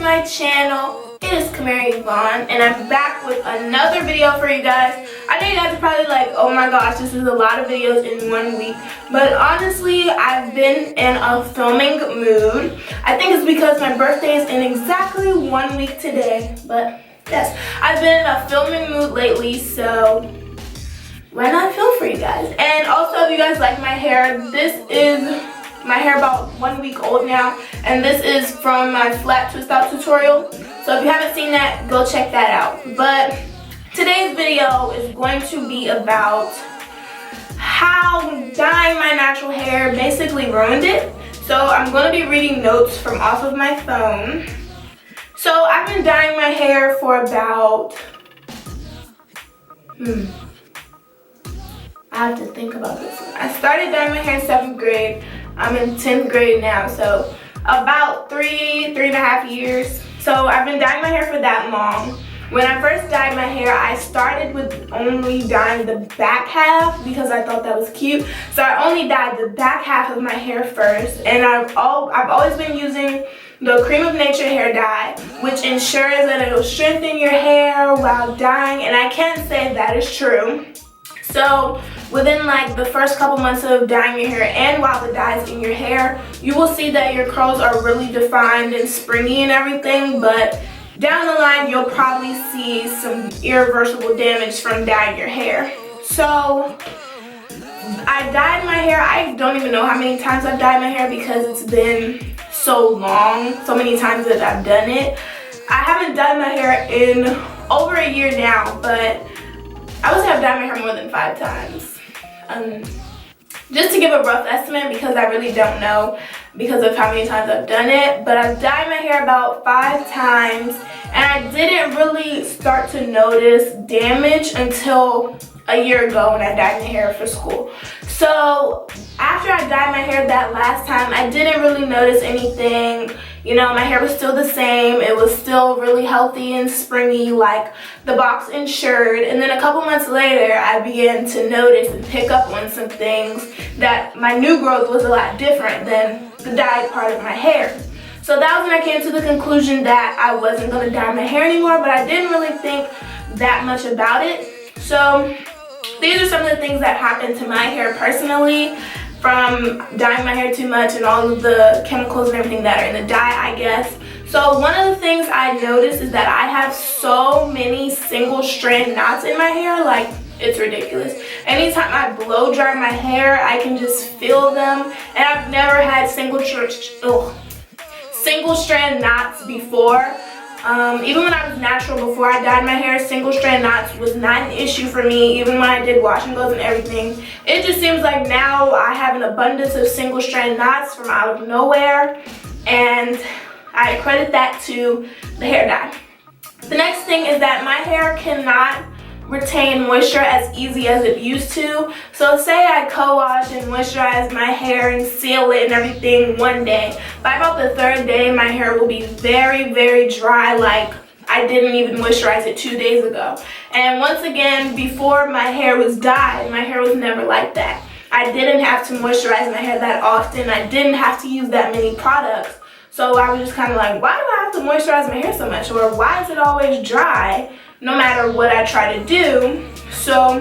my channel. It is Kamari Vaughn, and I'm back with another video for you guys. I know you guys are probably like, oh my gosh, this is a lot of videos in 1 week. But honestly, I've been in a filming mood. I think it's because my birthday is in exactly 1 week today. But yes, I've been in a filming mood lately, so why not film for you guys? And also, if you guys like my hair, this is my hair about 1 week old now, and this is from my flat twist out tutorial. So if you haven't seen that, go check that out. But today's video is going to be about how dyeing my natural hair basically ruined it. So I'm going to be reading notes from off of my phone. So I've been dyeing my hair for about I have to think about this one. I started dyeing my hair in 7th grade. I'm in 10th grade now, so about three and a half years. So I've been dyeing my hair for that long. When I first dyed my hair, I started with only dyeing the back half because I thought that was cute. So I only dyed the back half of my hair first, and I've always been using the Cream of Nature hair dye, which ensures that it'll strengthen your hair while dyeing, and I can say that is true. So within like the first couple months of dyeing your hair and while the dye is in your hair, you will see that your curls are really defined and springy and everything, but down the line you'll probably see some irreversible damage from dyeing your hair. So I dyed my hair, I don't even know how many times I've dyed my hair because it's been so long, so many times that I've done it. I haven't dyed my hair in over a year now, but I would have dyed my hair more than 5 times. Just to give a rough estimate, because I really don't know because of how many times I've done it, but I've dyed my hair about 5 times, and I didn't really start to notice damage until a year ago when I dyed my hair for school. So after I dyed my hair that last time, I didn't really notice anything. You know, my hair was still the same. It was still really healthy and springy like the box ensured. And then a couple months later, I began to notice and pick up on some things that my new growth was a lot different than the dyed part of my hair. So that was when I came to the conclusion that I wasn't going to dye my hair anymore, but I didn't really think that much about it. So these are some of the things that happened to my hair personally from dyeing my hair too much and all of the chemicals and everything that are in the dye, I guess. So one of the things I noticed is that I have so many single strand knots in my hair, like it's ridiculous. Anytime I blow dry my hair, I can just feel them, and I've never had single strand knots before. Even when I was natural before I dyed my hair, single strand knots was not an issue for me, even when I did wash and goes and everything. It just seems like now I have an abundance of single strand knots from out of nowhere, and I credit that to the hair dye. The next thing is that my hair cannot retain moisture as easy as it used to. So say I co-wash and moisturize my hair and seal it and everything one day. By about the 3rd day, my hair will be very, very dry, like I didn't even moisturize it 2 days ago. And once again, before my hair was dyed, my hair was never like that. I didn't have to moisturize my hair that often. I didn't have to use that many products. So I was just kind of like, why do I have to moisturize my hair so much? Or why is it always dry no matter what I try to do? So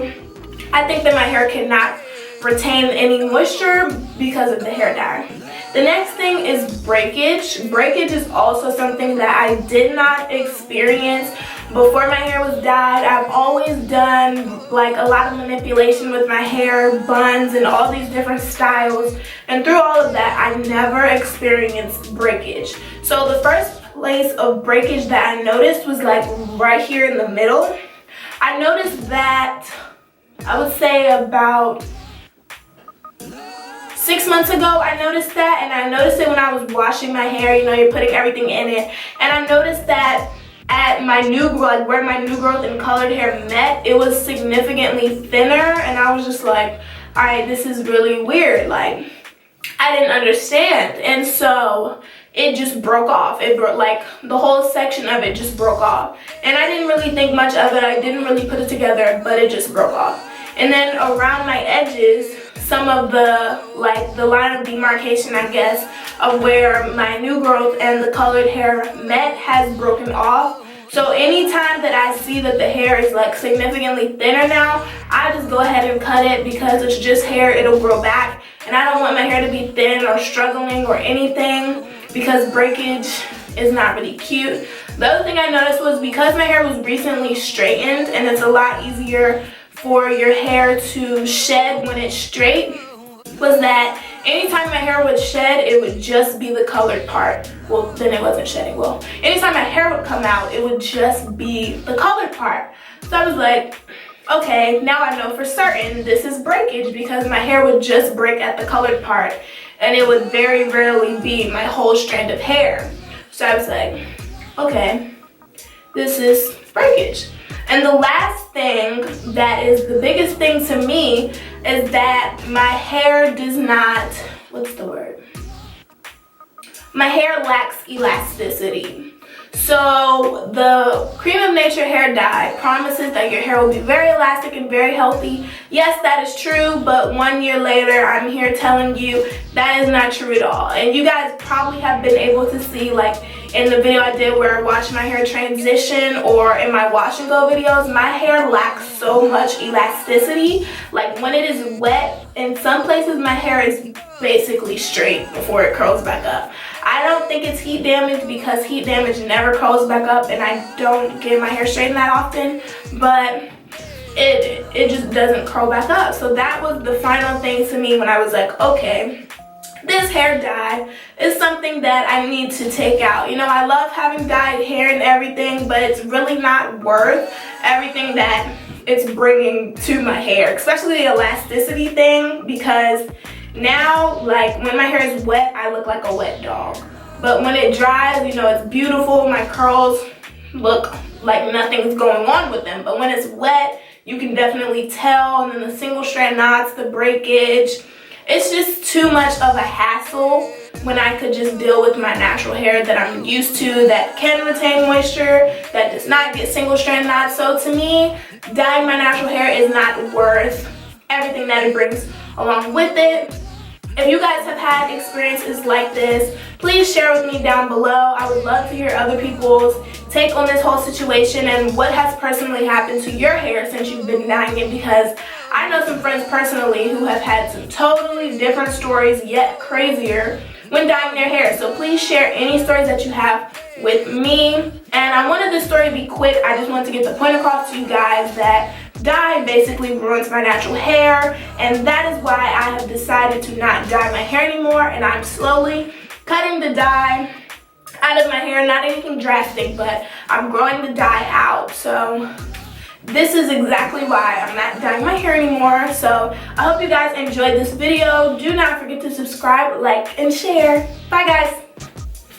I think that my hair cannot retain any moisture because of the hair dye. The next thing is breakage. Breakage is also something that I did not experience before my hair was dyed. I've always done like a lot of manipulation with my hair, buns, and all these different styles. And through all of that, I never experienced breakage. So the first place of breakage that I noticed was like right here in the middle. I noticed that, I would say about 6 months ago, I noticed that, and I noticed it when I was washing my hair. You know, you're putting everything in it, and I noticed that at my new growth, like where my new growth and colored hair met, it was significantly thinner, and I was just like, all right, this is really weird. Like, I didn't understand, and so it just broke off. It broke, like the whole section of it just broke off, and I didn't really think much of it. I didn't really put it together, but it just broke off. And then around my edges, some of the line of demarcation, I guess, of where my new growth and the colored hair met has broken off. So anytime that I see that the hair is like significantly thinner now, I just go ahead and cut it because it's just hair, it'll grow back. And I don't want my hair to be thin or struggling or anything because breakage is not really cute. The other thing I noticed was because my hair was recently straightened and it's a lot easier for your hair to shed when it's straight, was that anytime my hair would shed, it would just be the colored part. Well, then it wasn't shedding. Well, anytime my hair would come out, it would just be the colored part. So I was like, okay, now I know for certain this is breakage because my hair would just break at the colored part and it would very rarely be my whole strand of hair. So I was like, okay, this is breakage. And the last thing that is the biggest thing to me is that my hair does not, what's the word? My hair lacks elasticity. So the Cream of Nature hair dye promises that your hair will be very elastic and very healthy. Yes, that is true, but 1 year later, I'm here telling you that is not true at all. And you guys probably have been able to see, like in the video I did where I watched my hair transition, or in my wash and go videos, my hair lacks so much elasticity. Like when it is wet, in some places my hair is basically straight before it curls back up. I don't think it's heat damage because heat damage never curls back up, and I don't get my hair straightened that often, but it just doesn't curl back up. So that was the final thing to me when I was like, okay, this hair dye is something that I need to take out. You know, I love having dyed hair and everything, but it's really not worth everything that it's bringing to my hair, especially the elasticity thing, because now, like when my hair is wet, I look like a wet dog. But when it dries, you know, it's beautiful. My curls look like nothing's going on with them. But when it's wet, you can definitely tell. And then the single strand knots, the breakage, it's just too much of a hassle when I could just deal with my natural hair that I'm used to, that can retain moisture, that does not get single strand knots. So to me, dyeing my natural hair is not worth everything that it brings along with it. If you guys have had experiences like this, please share with me down below. I would love to hear other people's take on this whole situation and what has personally happened to your hair since you've been dyeing it, because I know some friends personally who have had some totally different stories, yet crazier, when dyeing their hair. So please share any stories that you have with me. And I wanted this story to be quick. I just wanted to get the point across to you guys that dye basically ruins my natural hair, and that is why I have decided to not dye my hair anymore, and I'm slowly cutting the dye out of my hair. Not anything drastic, but I'm growing the dye out. So this is exactly why I'm not dyeing my hair anymore. So I hope you guys enjoyed this video. Do not forget to subscribe, like, and share. Bye guys.